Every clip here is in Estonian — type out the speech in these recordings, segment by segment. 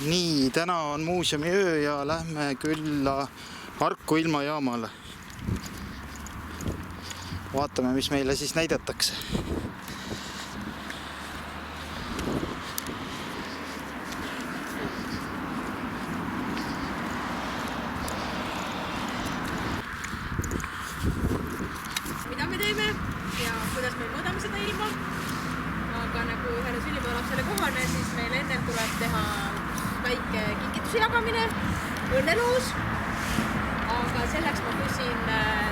Nii, täna on muuseumi öö ja lähme külla Harku ilmajaamale. Vaatame, mis meile siis näidatakse. Mida me teeme ja kuidas me mõõdame seda ilma. Aga nagu ühele sünnipäevalapsele kohane, siis meil enne tuleb teha väike kingituse jagamine, õnneloos. Aga selleks ma küsin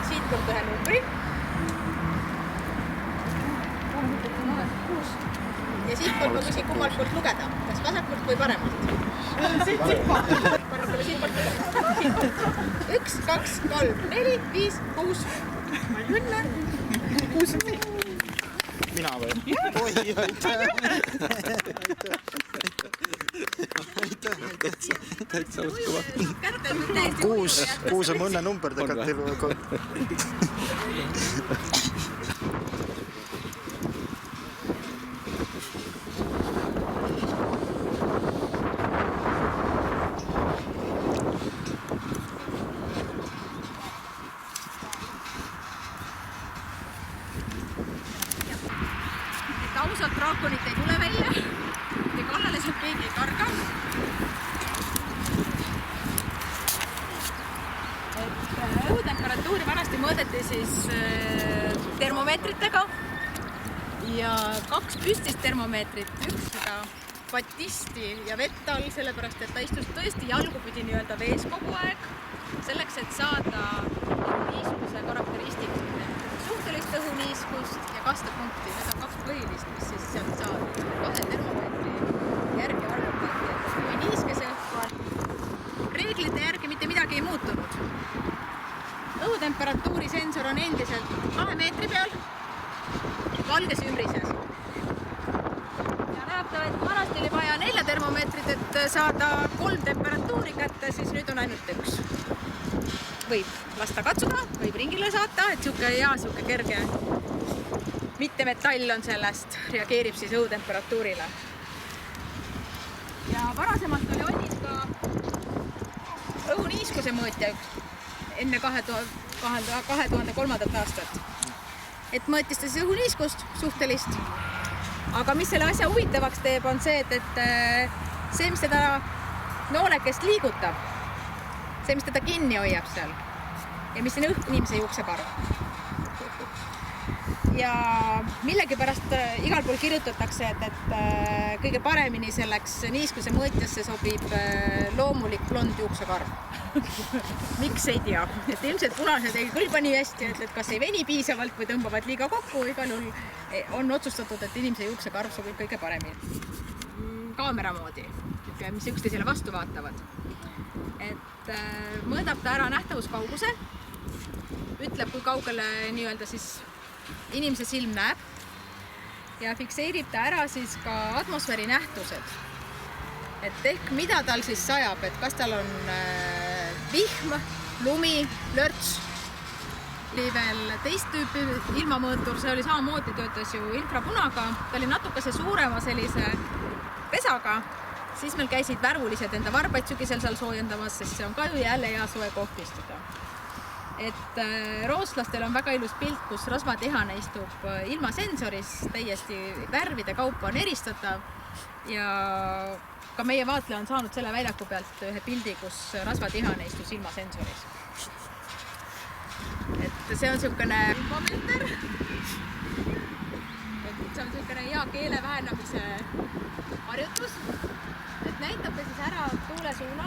siitpoolt ühe numbri. Ja siitpoolt ma küsin kummalt poolt lugeda, kas vasakult või paremalt. Siitpoolt. 1, 2, 3, 4, 5, 6. Palju õnne. 6 või? Mina või? Oi, aitäh! Täitsa uskuva. 6 on õnne number tegelikult. Ausalt draakonit ei tule välja ja kahele sealt keegi ei karga. Õhutemperatuuri vanasti mõõdeti siis termomeetritega ja 2 püstist termomeetrit, üks seda patisti ja vett all, sellepärast et ta istus tõesti jalgupidi nii-öelda vees kogu aeg, selleks, et saada niiskuse karakteristikud, suhtelist õhuniiskust ja kastepunkti. Need on 2 põhilist, mis siis sealt saada. 2 termomeetri järgi arvutati, et kui niiske see õhku on, reeglite järgi mitte midagi ei muutunud. Õhutemperatuuri sensor on endiselt 2 meetri peal, valges ümbrises. Ja näebtav, et vanasti oli vaja 4 termomeetrit, et saada 3 temperatuuri kätte, siis nüüd on ainult 1. Võib lasta katsuda, võib ringile saata, et siuke kerge mittemetall on sellest, reageerib siis õhutemperatuurile. Ja varasemalt oli Odis ka õhuniiskuse mõõtja enne 2003. aastat. Et mõõtis ta siis õhuniiskust suhtelist. Aga mis selle asja huvitavaks teeb, on see, et see, mis seda noolekest liigutab, see, mis teda kinni hoiab seal ja mis on inimese juuksekarv. Ja millegipärast igal pool kirjutatakse, et kõige paremini selleks niiskuse mõõtjasse sobib loomulik blond juuksekarv. Miks ei tea. Et ilmselt punased ei kõlba nii hästi, et kas ei veni piisavalt või tõmbavad liiga kokku. Igal juhul on otsustatud, et inimese juuksekarv sobib kõige paremini. Kaamera moodi, mis üksteisele vastu vaatavad. Et mõõdab ta ära nähtavuskauguse, ütleb, kui kaugele nii-öelda siis inimese silm näeb ja fikseerib ta ära siis ka atmosfääri nähtused. Et ehk mida tal siis sajab, et kas tal on vihm, lumi, lörts, oli veel teist tüüpi ilmamõõtur, see oli samamoodi, töötas ju infrapunaga, ta oli natukese suurema sellise pesaga, siis meil käisid värvulised enda varbaid sügisel seal soojendamas, sest see on ka ju jälle hea soe koht istuda. Et rootslastel on väga ilus pilt, kus rasvatihane istub ilmasensoris, täiesti värvide kaupa on eristatav ja ka meie vaatleja on saanud selle väljaku pealt ühe pildi, kus rasvatihane istus ilmasensoris. Et see on niisugune momenter. See on niisugune hea keele vähenemise harjutus. Et näitab ta siis ära tuulesuuna.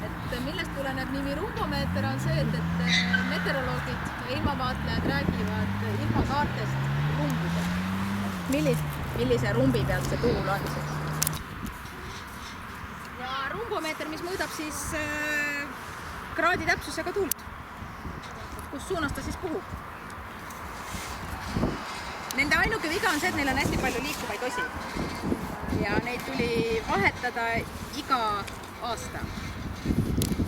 Et millest tuleneb nimi rumbomeeter on see, et meteoroloogid ja ilmavaatlejad räägivad ilmakaartest rumbidest. Millise rumbi pealt see tuul on siis. Ja rumbomeeter, mis mõõdab siis kraadi täpsusega tuult, kus suunas ta siis puhub. Nende ainuke viga on see, et neil on hästi palju liikuvaid osi ja neid tuli vahetada iga aasta.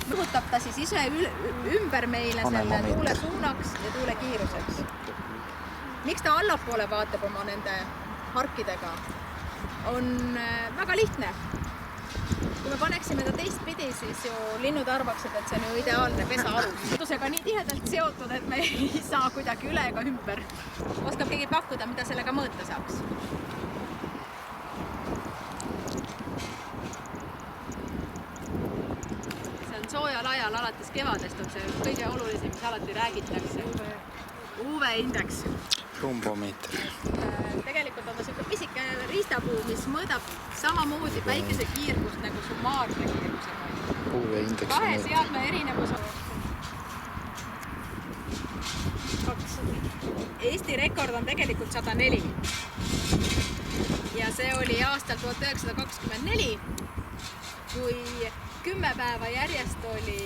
Mõõtab ta siis ise ümber meile selle tuule suunaks ja tuule kiiruseks. Miks ta allapoole vaatab oma nende harkidega? on väga lihtne. Kui me paneksime ta teistpidi, siis ju linnud arvaksid, et see on ju ideaalne pesaalus. Loodusega nii tihedalt seotud, et me ei saa kuidagi üle ega ümber. Oskab keegi pakkuda, mida sellega mõõta saaks? See on soojal ajal, alates kevadest on see kõige olulisem, mis alati räägitakse. UV-indeks. Ruumpomeeter. Tegelikult on ta selline pisike riistapuu, mis mõõdab samamoodi päikese kiirgust nagu summaarne kiirguse. UV-indeks. Kahe seadme erinevus on Eesti rekord on tegelikult 104. Ja see oli aastal 1924, kui 10 päeva järjest oli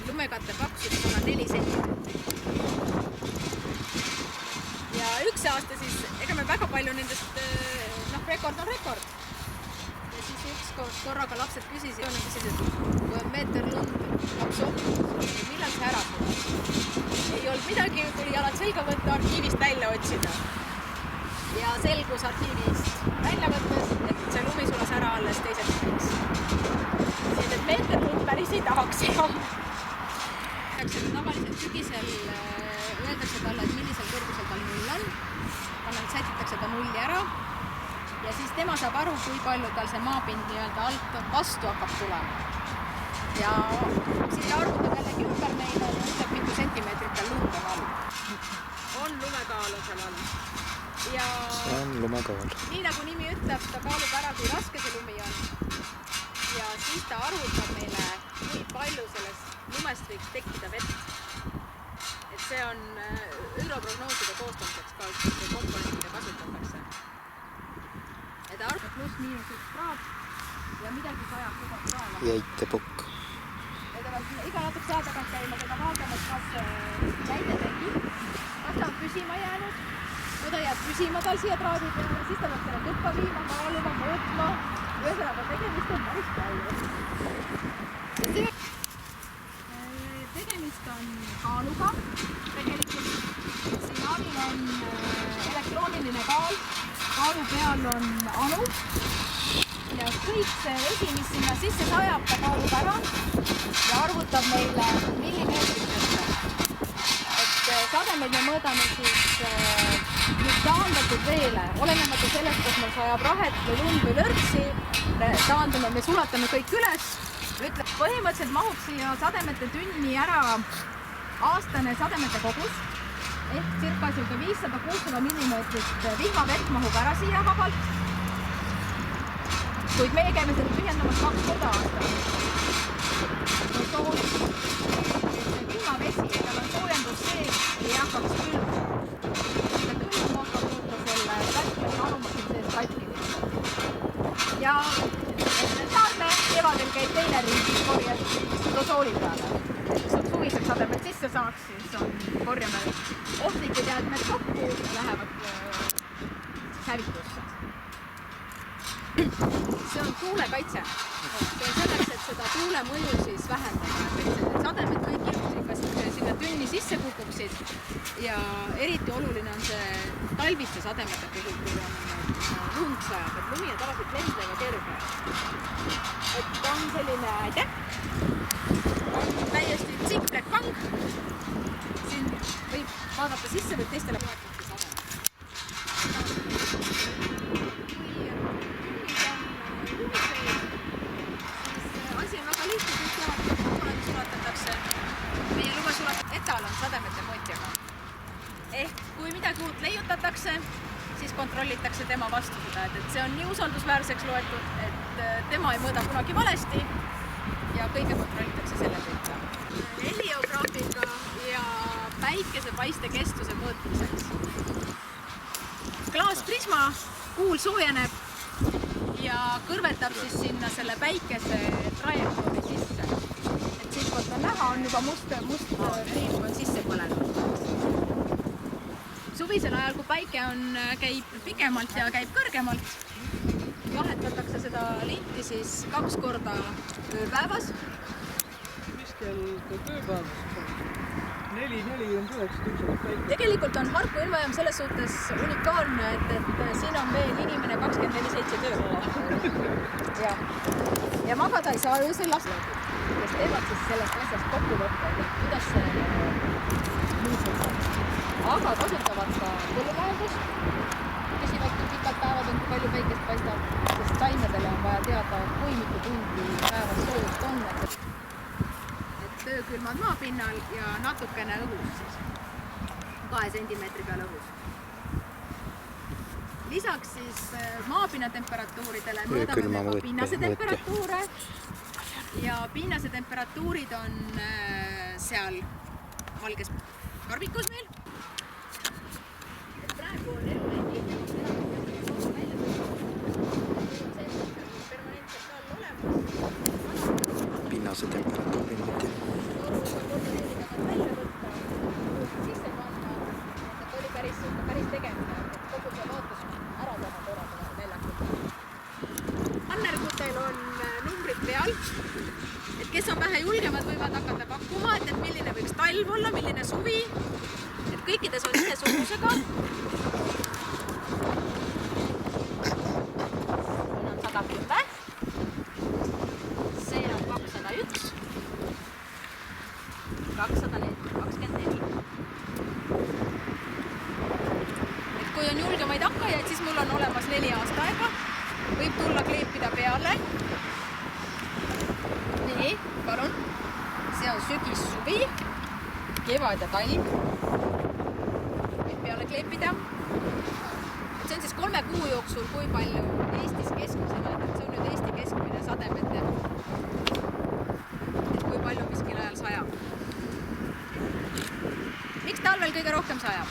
lumekatte paksus 104 sentimeetrit. Ja üks aasta siis, ega me väga palju nendest, rekord on rekord. Ja siis üks korraga lapsed küsisid, kui on meeter lund, laps ohtus, millal see ära sulas? Ei olnud midagi, tuli jalad selga võtta, arhiivist välja otsida. Ja selgus arhiivist välja võttes, et see lumi sulas ära alles teiseks päevaks. Nii et meeter lund päris ei tahaks enam. Tavaliselt sügisel öeldakse talle, et millisel kõrgusel tal null on. Talle sätitakse ta nulli ära ja siis tema saab aru, kui palju tal see maapind nii-öelda alt vastu hakkab tulema. Ja siis ta arvutab jällegi ümber meile, ütleb mitu sentimeetrit tal lund on all. On lumekaal on seal all. Ja see on lumekaal. Nii nagu nimi ütleb, ta kaalub ära, kui raske see lumi on. Ja siis ta arvutab meile, kui palju sellest lumest võiks tekkida vett. Et see on hüdroprognooside koostamiseks ka üks komponent, mida kasutatakse. Et arvab +-1 kraad ja midagi sajab kogu praegu. Jäitepukk. Iga natukese aja tagant käima seda vaatamas, kas jäite tekib, kas ta on püsima jäänud. Kui ta jääb püsima tal siia traadi peale, siis ta peab selle tuppa viima, kaaluma, mõõtma. Ühesõnaga tegemist on päris palju. Tegemist on kaaluga. Tegelikult siin alil on elektrooniline kaal. Kaalu peal on anu. Ja kõik see vesi, mis sinna sisse sajab, ta kaalub ära ja arvutab meile millimeetritesse. Et sademeid me mõõdame siis taandatud veele, olenemata sellest, kas meil sajab rahet või lund või lörtsi, taandume, me sulatame kõik üles. Põhimõtteliselt mahub siia sademete tünni ära aastane sademete kogus, ehk circa 500-600 millimeetrit vihmavett mahub ära siia vabalt. Kuid meie käime seda tühjendamas 2 korda aastal. Vihmavesi, tal on soojendus sees, ei hakkaks külm. Külm hakkab muuta selle katki alumasin sees katki. Ja saarme kevadel käib teine riigi korjas dosooli peale. Et suviseks sademed sisse saaks, siis korjame ohtlikud jäätmed kokku ja lähevad hävitusse. See on tuulekaitse. See on selleks, et seda tuule mõju siis vähendada. Et sademed kõik ilmselt sinna tünni sisse kukuksid. Ja eriti oluline on see talviste sademete puhul, kui on lund sajab. Et lumi on tavaliselt lendlev ja kerge. Et on selline, on täiesti tsikplek kang. Siin võib vaadata sisse, võib teistele vaadata sademad. Etal on sademete mõõtjaga. Ehk kui midagi uut leiutatakse, siis kontrollitakse tema vastu seda, et see on nii usaldusväärseks loetud, et tema ei mõõda kunagi valesti ja kõige kontrollitakse selle püüta. Heliograafika ja päikesepaiste kestuse mõõtmiseks. Klaasprisma, kuul soojeneb ja kõrvetab siis sinna selle päikese trajektoori sisse. Siitpoolt on näha, on juba must riim on sisse põlenud. Suvisel ajal, kui päike käib pikemalt ja käib kõrgemalt, vahetatakse seda linti siis 2 korda ööpäevas. Mis kell tööpäevas? Tegelikult on Harku ilmajaam selles suhtes unikaalne, et siin on veel inimene 24/7 tööl. Ja magada ei saa öösel lastud, kes teevad siis sellest asjast kokkuvõtteid, et kuidas see muuseas on. Aga kasutavad ka põllumajandust, küsivad, kui pikad päevad on, kui palju päikest paistab, sest taimedele on vaja teada, kui mitu tundi päevas soojust on. Et töökülmad maapinnal ja natukene õhus siis, 2 sentimeetri peal õhus. Lisaks siis maapinna temperatuuridele mõõdame ka pinnase temperatuure ja pinnase temperatuurid on seal valges karbikus meil. Et praegu on elulendi permanentselt all olemas. Pinnase temperatuuri mõte. Oli päris tegemine, et kogu see vaatus ära teha toredamalt väljakul. Annergutel on numbrid peal, et kes on vähe julgemad, võivad hakata pakkuma, et milline võiks talv olla, milline suvi, et kõikides on ühesugusega. Siin on 110, see on 201, 224. Kui on julgemaid hakkajaid, siis mul on olemas 4 aastaaega. Võib tulla kleepida peale. Nii, palun. See on sügis, suvi, kevad ja talv. Võib peale kleepida. See on siis 3 kuu jooksul, kui palju Eestis keskmisena, et see on nüüd Eesti keskmine sademete. Et kui palju miskil ajal sajab. Miks talvel kõige rohkem sajab?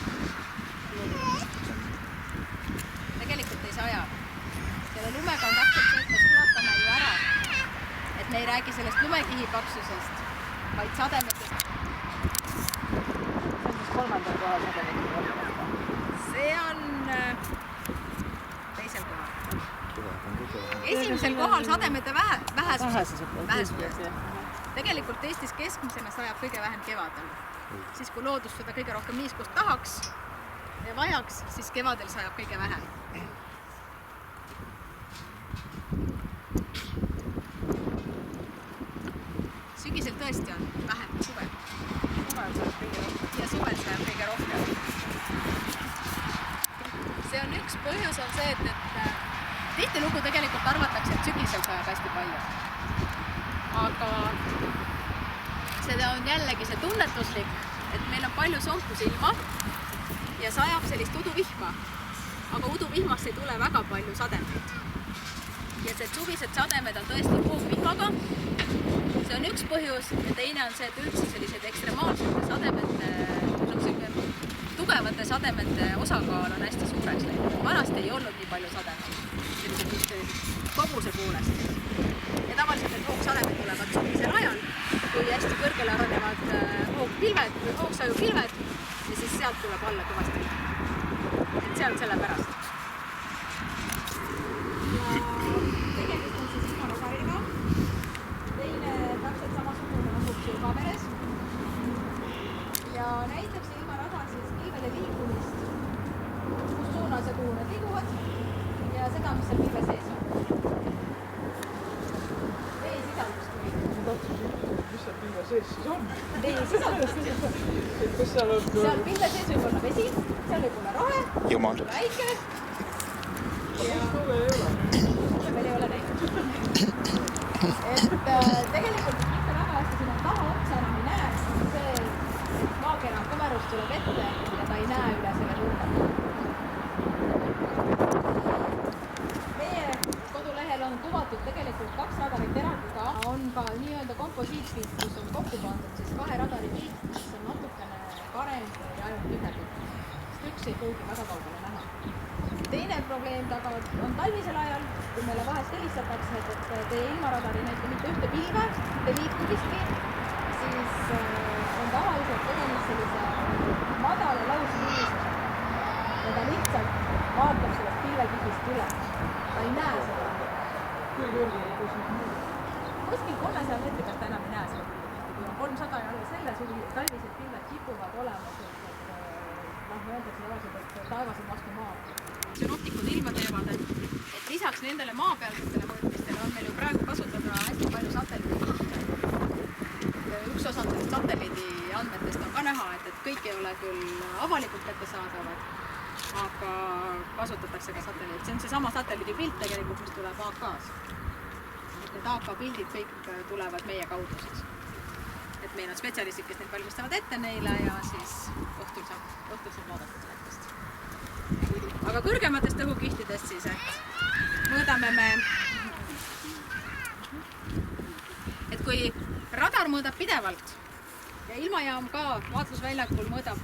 Tegelikult ei saja. Selle lumega on täpselt see, et me sulatame ju ära. Et me ei räägi sellest lumekihi paksusest, vaid sademetest. See on siis 3. kohal sademetest. See on teisel kohal. Esimesel kohal sademete vähesusest. Tegelikult Eestis keskmisena sajab kõige vähem kevadel. Siis kui loodus seda kõige rohkem niiskust tahaks ja vajaks, siis kevadel sajab kõige vähem. Sügisel tõesti on vähem kui suvel. Ja suvel sajab kõige rohkem. See on üks põhjus on see, et tihtilugu tegelikult arvatakse, et sügisel sajab hästi palju. Aga seda on jällegi see tunnetuslik, et meil on palju sompus ilma ja sajab sellist uduvihma. Aga uduvihmast ei tule väga palju sademeid. Ja see suvised sademed on tõesti hoogvihmaga. See on üks põhjus ja teine on see, et üldse sellised ekstremaalsete sademete, tugevate sademete osakaal on hästi suureks läinud. Vanasti ei olnud nii palju sademeid, sellised koguse poolest. Ja tavaliselt need hoogsademed tulevad suvisel ajal, kui hästi kõrgele arenevad hoogpilved või hoogsajupilved ja siis sealt tuleb alla kõvasti. Et see on selle pärast. Ja tegelikult on siis ilmaradariga. Teine täpselt samasugune asub siin kameres. Ja näitab see ilmaradar siis pilvede liikumist, kus suunas ja kuhu nad liiguvad ja seda, mis seal pilve sees on. Veesisaldust kui. Mis seal pilve sees siis on? Veesisaldust. Kas seal on... Seal pilve sees võib olla vesi, seal võib olla rahe, Jumal. väike. Ja Tuule ei ole. tuule meil ei ole näinud. Et tegelikult mitte väga hästi sinna taha otsa enam ei näe, on see, et maakera kõmerus tuleb ette ja ta ei näe üle selle nurga. Meie kodulehel on kuvatud tegelikult 2 radarit eraldi ka. On ka nii-öelda komposiitpilt, kus on kokku pandud siis 2 radari pilt, mis on natukene parem kui ainult ühe pilt. Sest üks ei pruugi väga kaugele näha. Teine probleem taga on talvisel ajal, kui meile vahest helistatakse, et teie ilmaradar ei näita mitte ühte pilve, mitte liikumistki, siis on tavaliselt tegemist sellise madala lausliivisega. Ja ta lihtsalt vaatab sellest pilvekihist üle. Ta ei näe seda. Kui kõrgel? Kuskil 300 meetri pealt ta enam ei näe seda pilvekihti. kui on 300 ja alla selle suvi, talvised pilved kipuvad olema sellised, öeldakse tavaliselt, et taevas on vastu maa. Synoptikud ilma teevad, et lisaks nendele maapealsetele mõõtmistele on meil ju praegu kasutada hästi palju satelliidi. Üks osa sellest satelliidi andmetest on ka näha, et kõik ei ole küll avalikult kättesaadavad, aga kasutatakse ka satelliit. See on seesama satelliidipilt tegelikult, mis tuleb AK-s. Et need AK-pildid kõik tulevad meie kaudu siis. Et meil on spetsialistid, kes neid valmistavad ette neile ja siis õhtul saab vaadata sellest. Aga kõrgematest õhukihtidest siis, et mõõdame me, et kui radar mõõdab pidevalt ja ilmajaam ka vaatlusväljakul mõõdab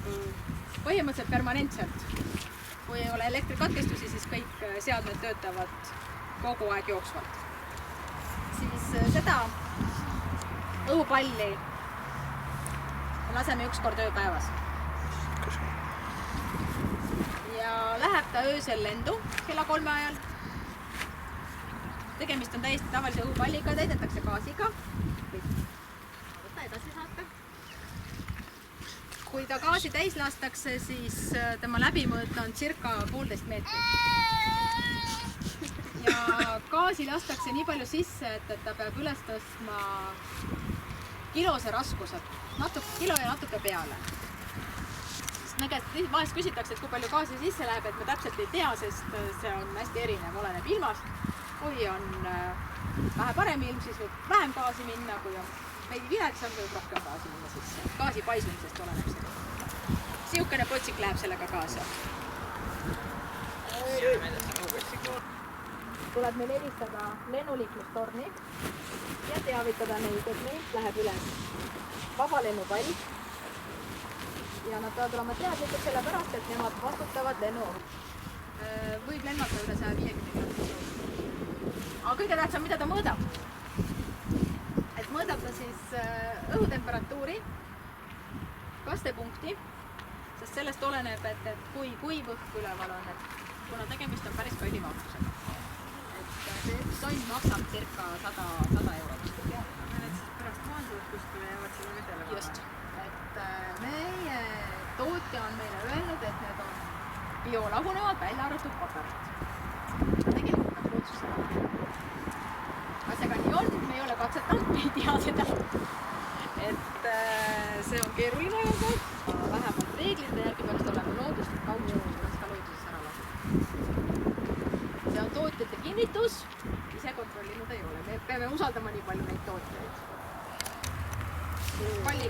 põhimõtteliselt permanentselt, kui ei ole elektrikatkestusi, siis kõik seadmed töötavad kogu aeg jooksvalt. Siis seda õhupalli laseme üks kord ööpäevas. Ja läheb ta öösel lendu kella 3 ajal. Tegemist on täiesti tavalise õhupalliga, täidetakse gaasiga. Võta edasi saate. Kui ta gaasi täis lastakse, siis tema läbimõõt on circa 1,5 meetrit. Ja gaasi lastakse nii palju sisse, et ta peab üles tõstma kilose raskused, kilo ja natuke peale. Vahest küsitakse, et kui palju gaasi sisse läheb, et me täpselt ei tea, sest see on hästi erinev, oleneb ilmast. Kui on vähe parem ilm, siis võib vähem gaasi minna, kui on veidi viletsam, võib rohkem gaasi minna sisse. Gaasi paisumisest oleneb see. Siukene potsik läheb sellega kaasa. Tuleb meil helistada lennuliiklustorni ja teavitada neid, et neilt läheb üles vabalennupall. Ja nad peavad olema teadlikud sellepärast, et nemad vastutavad lennu. Võib lennata üle 150 km. Aga kõige tähtsam, mida ta mõõdab? Et mõõdab ta siis õhutemperatuuri, kastepunkti, sest sellest oleneb, et kui kuiv õhk üleval on, et kuna tegemist on päris kalli vaatlusega. See sond maksab circa 100 eurot. Pärast maanduvad kuskile jäävad sinna vedele vahel. Just. Et meie tootja on meile öelnud, et need on biolagunevad, välja arvatud paberid. Tegelikult on otsustada. Asjaga nii on, me ei ole katsetanud, me ei tea seda. Et see on keeruline aga vähemalt reeglite järgi peaks olema looduslik kautšuk, mis peaks ka looduses ära lasema. See on tootjate kinnitus, ise kontrollinud ei ole. Me peame usaldama nii palju neid tootjaid.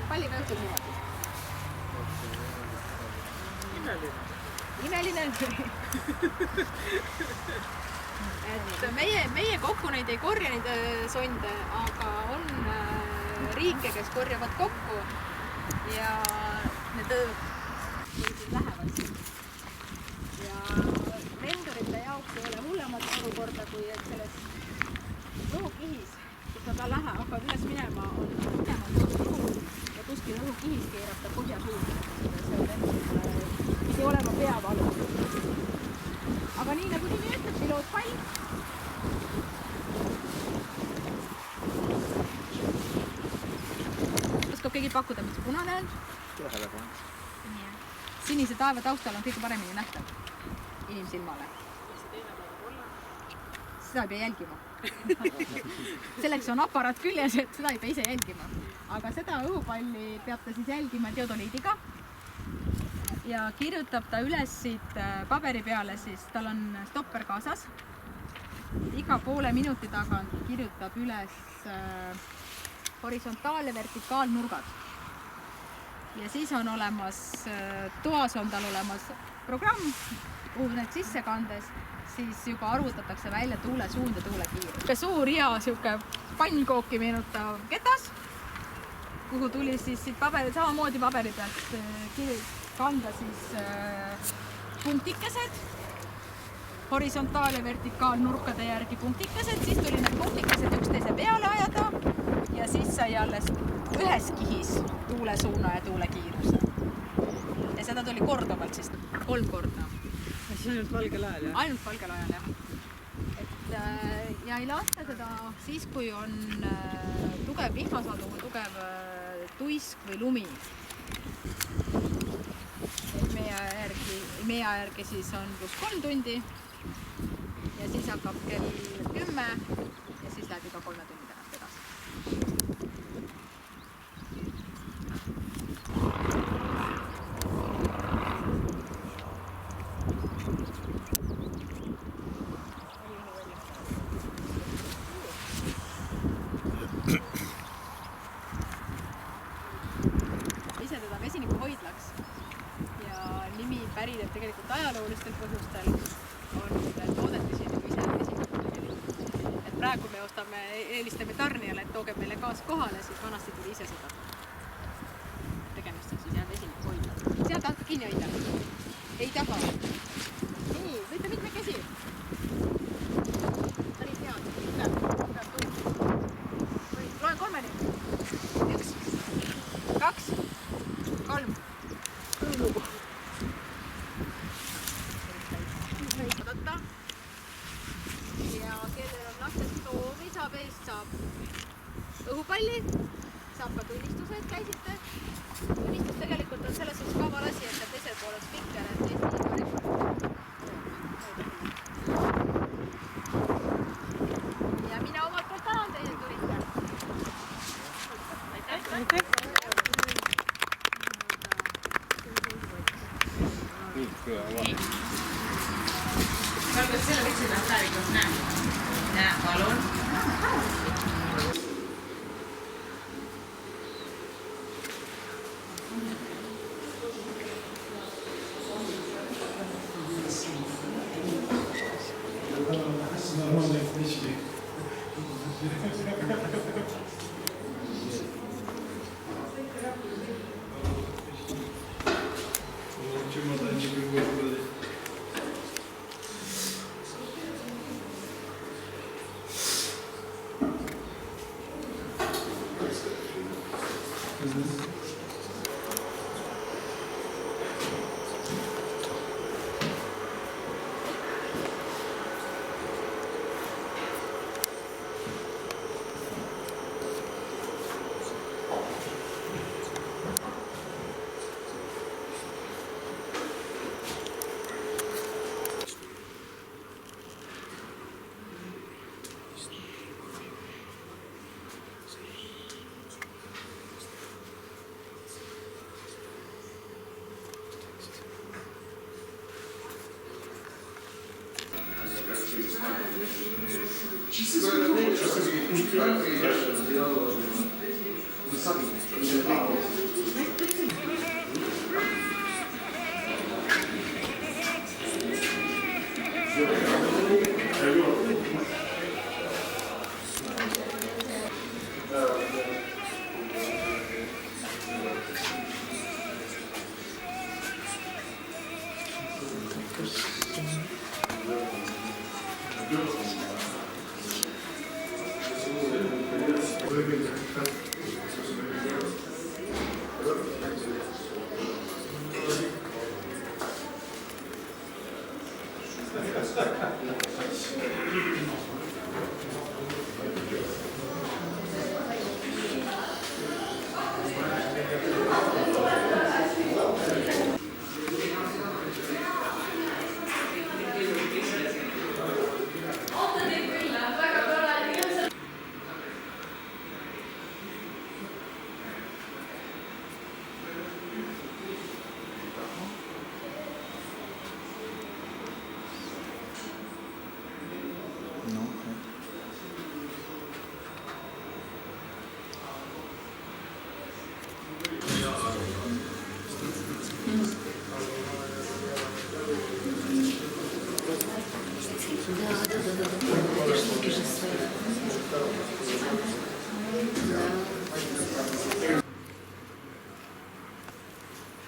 Palliga juhtul niimoodi. Imeline. Et meie kokku neid ei korja neid sonde, aga on riike, kes korjavad kokku ja need lähevad siis. Ja lendurite jaoks ei ole hullemat olukorda, kui et selles õhukihis, kus nad hakkavad üles minema, on õhu ja kuskil õhukihis keerab ta põhjasuunda. See lendur pidi olema peavalu. Aga nii nagu nimi ütleb, pilootpall. Oskab keegi pakkuda, mis punane on? Sinise taeva taustal on kõige paremini nähtav inimsilmale. Seda ei pea jälgima. Selleks on aparaat küljes, et seda ei pea ise jälgima. Aga seda õhupalli peab ta siis jälgima teodoliidiga ja kirjutab ta üles siit paberi peale, siis tal on stopper kaasas. Iga poole minuti tagant kirjutab üles horisontaal- ja vertikaalnurgad. Ja siis on olemas, toas on tal olemas programm, kuhu need sisse kandes, siis juba arvutatakse välja tuule suund ja tuule kiirus. Suur hea siuke pannkooki meenutav ketas, kuhu tuli siis siit samamoodi paberi pealt kanda siis punktikesed, horisontaal- ja vertikaalnurkade järgi punktikesed, siis tuli need punktikesed üksteise peale ajada ja siis sai alles ühes kihis tuule suuna ja tuule kiiruse. Ja seda tuli korduvalt siis 3 korda. Siis ainult valgel ajal, jah? Ainult valgel ajal, jah. Et ja ei lasta seda siis, kui on tugev vihmasadu või tugev tuisk või lumi. Et meie järgi siis on +3 tundi ja siis hakkab kell 10 ja siis läheb iga 3 tunni pärast edasi. Ise teda vesinikuhoidlaks ja nimi pärineb tegelikult ajaloolistel põhjustel, toodeti siin nagu ise vesinikku. Et praegu me eelistame tarnijale, et tooge meile gaas kohale, siis vanasti tuli ise seda. Tegemist on siis jah vesinikuhoidla. Sealt tahate kinni hoida? Ei taha. Nii, võite mitmekesi. Päris head. Loen 3-ni. 1, 2, 3. Oodata. Ja kellel on lastest soovi, saab õhupalli, saab ka tunnistuse, et käisite. Tunnistus tegelikult on selles suhtes kaval asi, et teisel pool on spikker, et Eesti rekord. Ja mina omalt poolt tänan teie, et tulite. Aitäh! Kas selle võiksid tähtaegust näe? Palun.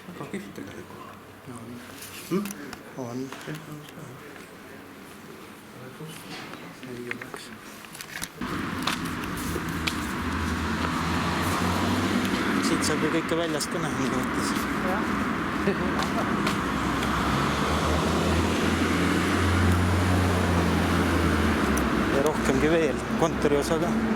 Väga kihvt tegelikult. On. Ei oleks. Siit saab ju kõike väljast ka näha, mida mõttes. Jah. ongi veel kontoriosa ka.